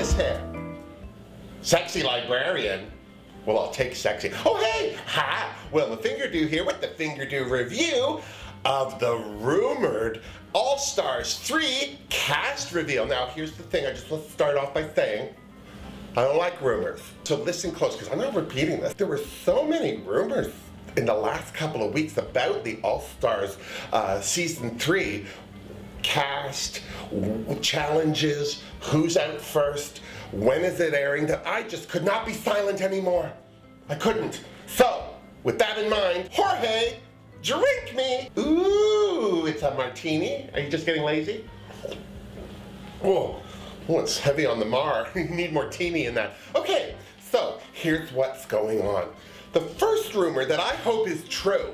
this hair? Sexy librarian? Well, I'll take sexy. Oh, hey! Hi! Wilma Fingerdoo here with the Fingerdoo review of the rumored All-Stars 3 cast reveal. Now, here's the thing. I just want to start off by saying I don't like rumors. So listen close, because I'm not repeating this. There were so many rumors in the last couple of weeks about the All-Stars Season 3 cast, challenges, who's out first, when is it airing, that I just could not be silent anymore. I couldn't. So, with that in mind, Jorge, drink me! Ooh, it's a martini. Are you just getting lazy? Oh, it's heavy on the mar. You need martini in that. Okay, so here's what's going on. The first rumor that I hope is true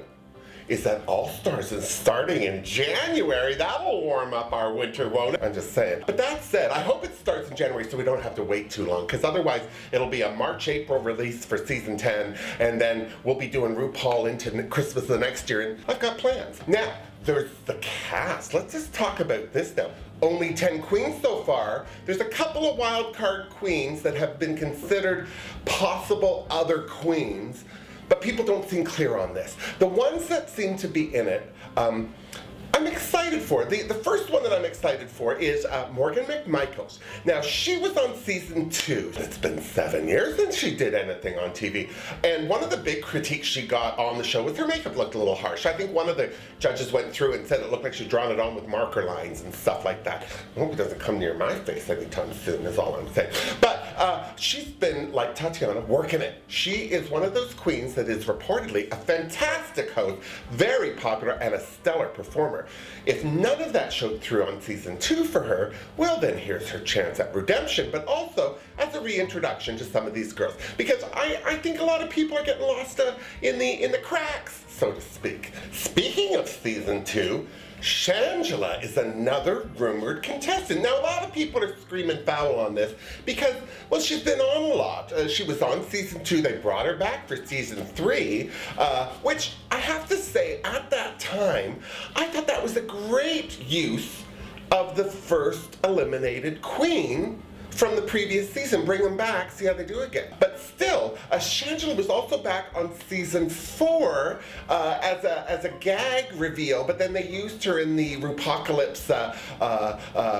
is that All-Stars is starting in January. That'll warm up our winter, won't it? I'm just saying. But that said, I hope it starts in January so we don't have to wait too long, because otherwise it'll be a March-April release for season 10, and then we'll be doing RuPaul into Christmas of the next year, and I've got plans. Now, there's the cast. Let's just talk about this now. Only 10 queens so far. There's a couple of wild card queens that have been considered possible other queens, but people don't seem clear on this. The ones that seem to be in it, I'm excited for. The first one that I'm excited for is Morgan Mcmichaels. Now, she was on season 2. It's been 7 years since she did anything on TV. And one of the big critiques she got on the show was her makeup looked a little harsh. I think one of the judges went through and said it looked like she'd drawn it on with marker lines and stuff like that. I hope it doesn't come near my face anytime soon, is all I'm saying. But she's been, like Tatiana, working it. She is one of those queens that is reportedly a fantastic host, very popular, and a stellar performer. If none of that showed through on season 2 for her, well then here's her chance at redemption, but also as a reintroduction to some of these girls. Because I think a lot of people are getting lost in the cracks, so to speak. Speaking of season 2, Shangela is another rumored contestant. Now, a lot of people are screaming foul on this because, well, she's been on a lot. She was on season 2. They brought her back for season 3, which I have to say, at that time, I thought that was a great use of the first eliminated queen from the previous season. Bring them back, see how they do again. But still, Shangela was also back on season 4 as a gag reveal, but then they used her in the RuPaul's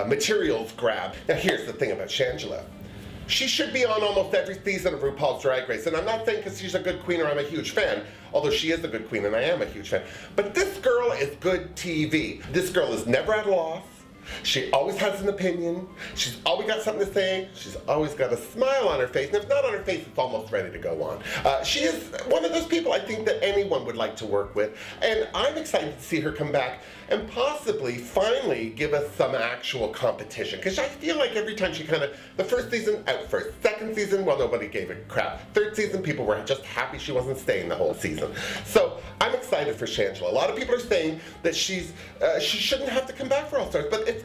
materials grab. Now here's the thing about Shangela. She should be on almost every season of RuPaul's Drag Race, and I'm not saying because she's a good queen or I'm a huge fan, although she is a good queen and I am a huge fan. But this girl is good TV. This girl is never at a loss. She always has an opinion. She's always got something to say. She's always got a smile on her face. And if not on her face, it's almost ready to go on. She is one of those people I think that anyone would like to work with. And I'm excited to see her come back and possibly, finally, give us some actual competition. Because I feel like every time she the first season, out first. Second season, well, nobody gave a crap. Third season, people were just happy she wasn't staying the whole season. So I'm excited for Shangela. A lot of people are saying that she shouldn't have to come back for All-Stars, but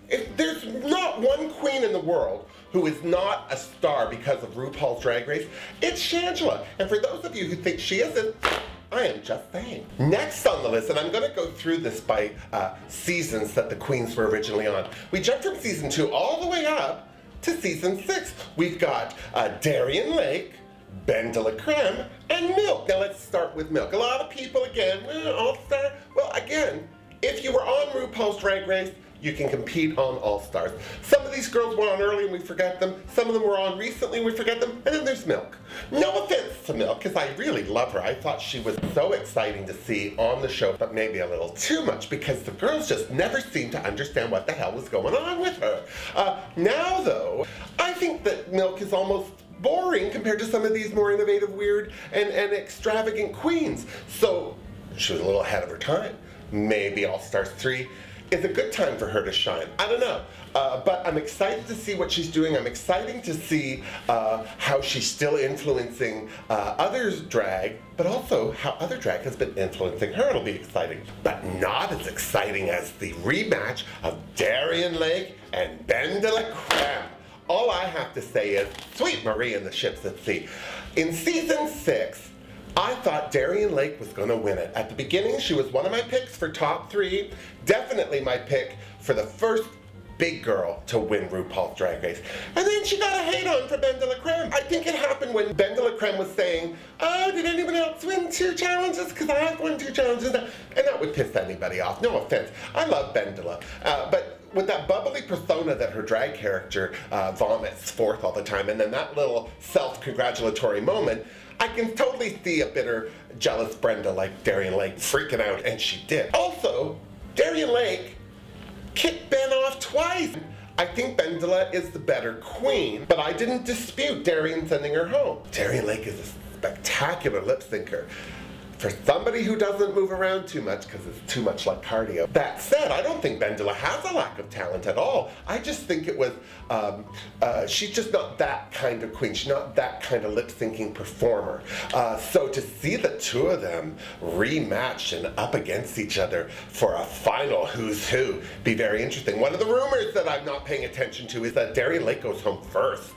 if there's not one queen in the world who is not a star because of RuPaul's Drag Race, it's Shangela. And for those of you who think she isn't, I am just saying. Next on the list, and I'm going to go through this by seasons that the queens were originally on. We jumped from season 2 all the way up to season 6. We've got Darian Lake, Ben de la Creme, and Milk. Now let's start with Milk. A lot of people, again, All-Star. Well, again, if you were on RuPaul's Drag Race, you can compete on All-Stars. Some of these girls were on early and we forget them. Some of them were on recently and we forget them. And then there's Milk. No offense to Milk, because I really love her. I thought she was so exciting to see on the show, but maybe a little too much, because the girls just never seemed to understand what the hell was going on with her. Now, though, I think that Milk is almost boring compared to some of these more innovative, weird, and extravagant queens. So she was a little ahead of her time. Maybe All-Stars 3 is a good time for her to shine. I don't know. But I'm excited to see what she's doing. I'm excited to see how she's still influencing others' drag, but also how other drag has been influencing her. It'll be exciting. But not as exciting as the rematch of Darian Lake and Ben de la Creme. All I have to say is, sweet Marie and the ships at sea. In season 6, I thought Darian Lake was going to win it. At the beginning, she was one of my picks for top 3. Definitely my pick for the first big girl to win RuPaul's Drag Race. And then she got a hate on for Ben de la Creme. I think it happened when Ben de la Creme was saying, oh, did anyone else win 2 challenges? Because I've won 2 challenges. And that would piss anybody off. No offense. I love Ben de la. But with that bubbly persona that her drag character vomits forth all the time, and then that little self-congratulatory moment, I can totally see a bitter, jealous Brenda like Darian Lake freaking out, and she did. Also, Darian Lake kicked Ben off twice. I think Ben de la is the better queen, but I didn't dispute Darian sending her home. Darian Lake is a spectacular lip syncer. For somebody who doesn't move around too much because it's too much like cardio. That said, I don't think Ben de la has a lack of talent at all. I just think it was, she's just not that kind of queen. She's not that kind of lip syncing performer. So to see the two of them rematch and up against each other for a final who's who be very interesting. One of the rumors that I'm not paying attention to is that Darian Lake goes home first.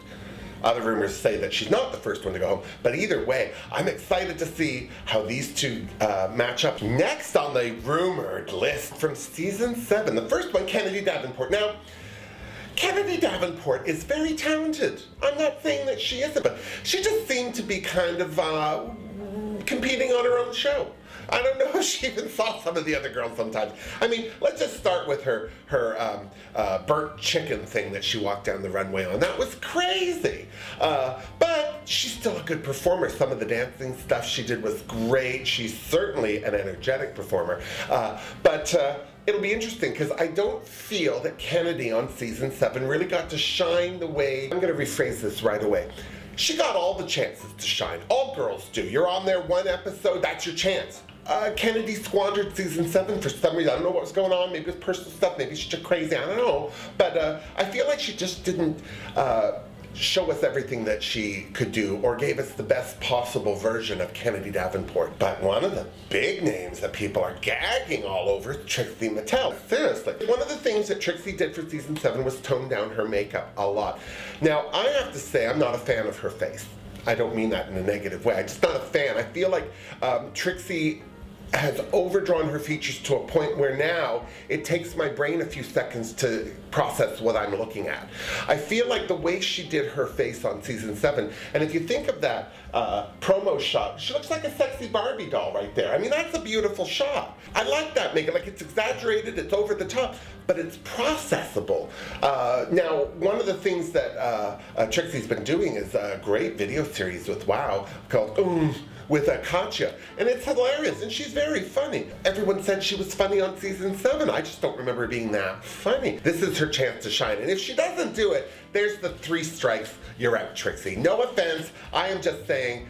Other rumors say that she's not the first one to go home, but either way, I'm excited to see how these two match up. Next on the rumored list from season 7, the first one, Kennedy Davenport. Now, Kennedy Davenport is very talented. I'm not saying that she isn't, but she just seemed to be kind of competing on her own show. I don't know if she even saw some of the other girls sometimes. I mean, let's just start with her burnt chicken thing that she walked down the runway on. That was crazy. But she's still a good performer. Some of the dancing stuff she did was great. She's certainly an energetic performer. But it'll be interesting because I don't feel that Kennedy on season 7 really got to shine the way. I'm going to rephrase this right away. She got all the chances to shine. All girls do. You're on there one episode, that's your chance. Kennedy squandered season 7 for some reason. I don't know what was going on. Maybe it was personal stuff. Maybe she's just crazy. I don't know. But I feel like she just didn't show us everything that she could do or gave us the best possible version of Kennedy Davenport. But one of the big names that people are gagging all over is Trixie Mattel. Seriously. One of the things that Trixie did for season 7 was tone down her makeup a lot. Now, I have to say I'm not a fan of her face. I don't mean that in a negative way. I'm just not a fan. I feel like Trixie has overdrawn her features to a point where now it takes my brain a few seconds to process what I'm looking at. I feel like the way she did her face on season 7, and if you think of that promo shot, she looks like a sexy Barbie doll right there. I mean, that's a beautiful shot. I like that makeup. Like, it's exaggerated, it's over the top, but it's processable. Now, one of the things that Trixie's been doing is a great video series with WoW called with Katya, and it's hilarious, and she's very funny. Everyone said she was funny on season 7. I just don't remember being that funny. This is her chance to shine, and if she doesn't do it, there's the 3 strikes. You're out, Trixie. No offense, I am just saying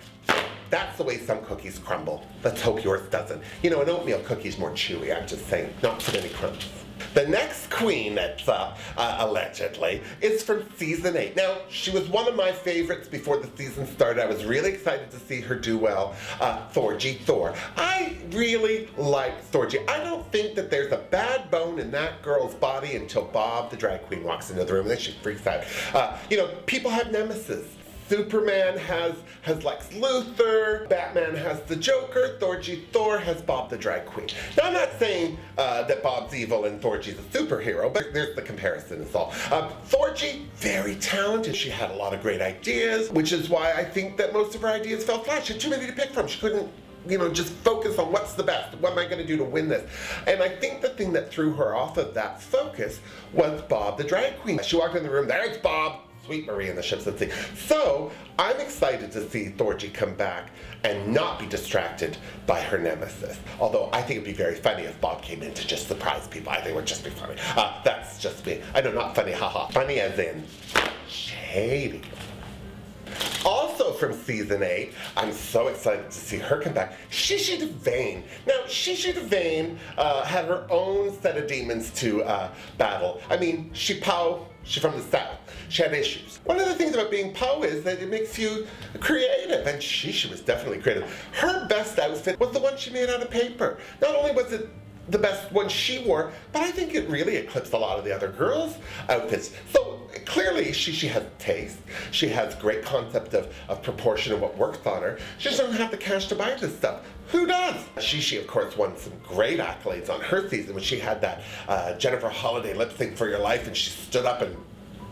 that's the way some cookies crumble. Let's hope yours doesn't. You know, an oatmeal cookie's more chewy, I'm just saying, not too many crumbs. The next queen that's allegedly is from season 8. Now, she was one of my favorites before the season started. I was really excited to see her do well. Thorgy Thor. I really like Thorgy. I don't think that there's a bad bone in that girl's body until Bob, the drag queen, walks into the room and then she freaks out. You know, people have nemesis. Superman has Lex Luthor, Batman has the Joker, Thorgy Thor has Bob the Drag Queen. Now, I'm not saying that Bob's evil and Thorgy's a superhero, but there's the comparison is all. Thorgy, very talented. She had a lot of great ideas, which is why I think that most of her ideas fell flat. She had too many to pick from. She couldn't, you know, just focus on what's the best. What am I going to do to win this? And I think the thing that threw her off of that focus was Bob the Drag Queen. She walked in the room, there's Bob. Sweet Marie in the ships at sea. So I'm excited to see Thorgy come back and not be distracted by her nemesis. Although I think it'd be very funny if Bob came in to just surprise people. I think it would just be funny. That's just me. I know, not funny, haha. Funny as in shady. Also from season 8, I'm so excited to see her come back, Shishi Devane. Now, Shishi Devane had her own set of demons to battle. I mean, she's from the South. She had issues. One of the things about being Po is that it makes you creative, and Shishi was definitely creative. Her best outfit was the one she made out of paper. Not only was it the best one she wore, but I think it really eclipsed a lot of the other girls' outfits. So clearly she has taste. She has great concept of proportion and what works on her. She just doesn't have the cash to buy this stuff. Who does? She of course won some great accolades on her season when she had that Jennifer Holliday lip sync for Your Life, and she stood up and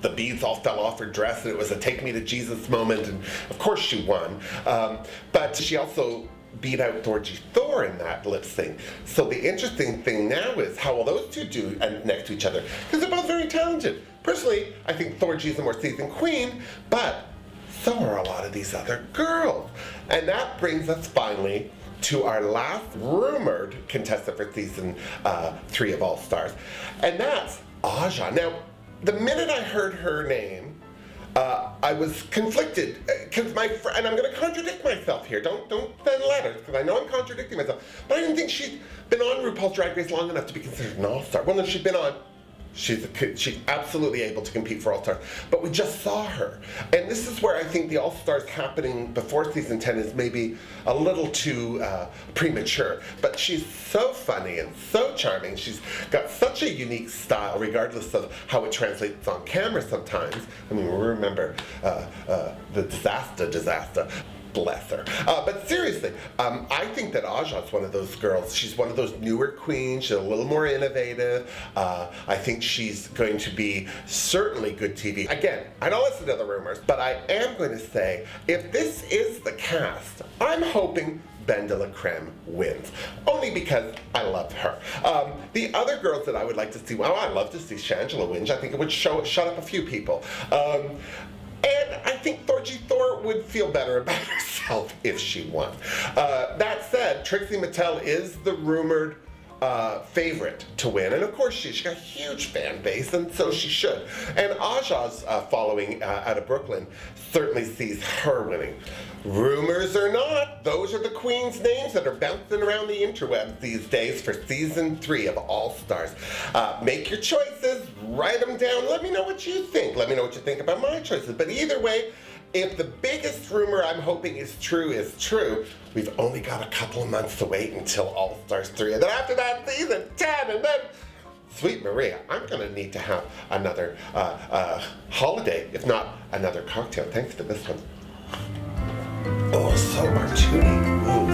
the beads all fell off her dress, and it was a take me to Jesus moment, and of course she won. But she also beat out Thorgy Thor in that lip sync. So the interesting thing now is how will those two do next to each other, because they're both very talented. Personally, I think Thorgy's the more seasoned queen, but so are a lot of these other girls. And that brings us finally to our last rumored contestant for season 3 of All Stars, and that's Aja. Now, the minute I heard her name, I was conflicted because and I'm going to contradict myself here. Don't send letters because I know I'm contradicting myself. But I didn't think she'd been on RuPaul's Drag Race long enough to be considered an all-star. Well, no, she'd been on. She's absolutely able to compete for All-Stars. But we just saw her. And this is where I think the All-Stars happening before season 10 is maybe a little too premature. But she's so funny and so charming. She's got such a unique style, regardless of how it translates on camera sometimes. I mean, we remember the disaster. Bless her. But seriously, I think that Aja's one of those girls. She's one of those newer queens. She's a little more innovative. I think she's going to be certainly good TV. Again, I don't listen to the rumors, but I am going to say, if this is the cast, I'm hoping Ben de la Creme wins, only because I love her. The other girls that I would like to see, well, I'd love to see Shangela win. I think it would shut up a few people. And I think Thorgy Thor would feel better about herself if she won. That said, Trixie Mattel is the rumored favorite to win, and of course she's got a huge fan base, and so she should. And Aja's following out of Brooklyn certainly sees her winning. Rumors or not, those are the queens' names that are bouncing around the interwebs these days for season 3 of All Stars. Make your choices, write them down, let me know what you think. Let me know what you think about my choices. But either way, if the biggest rumor I'm hoping is true, we've only got a couple of months to wait until All Stars 3. And then after that, season 10, and then Sweet Maria, I'm gonna need to have another holiday, if not another cocktail. Thanks for this one. Oh, so martini. Ooh.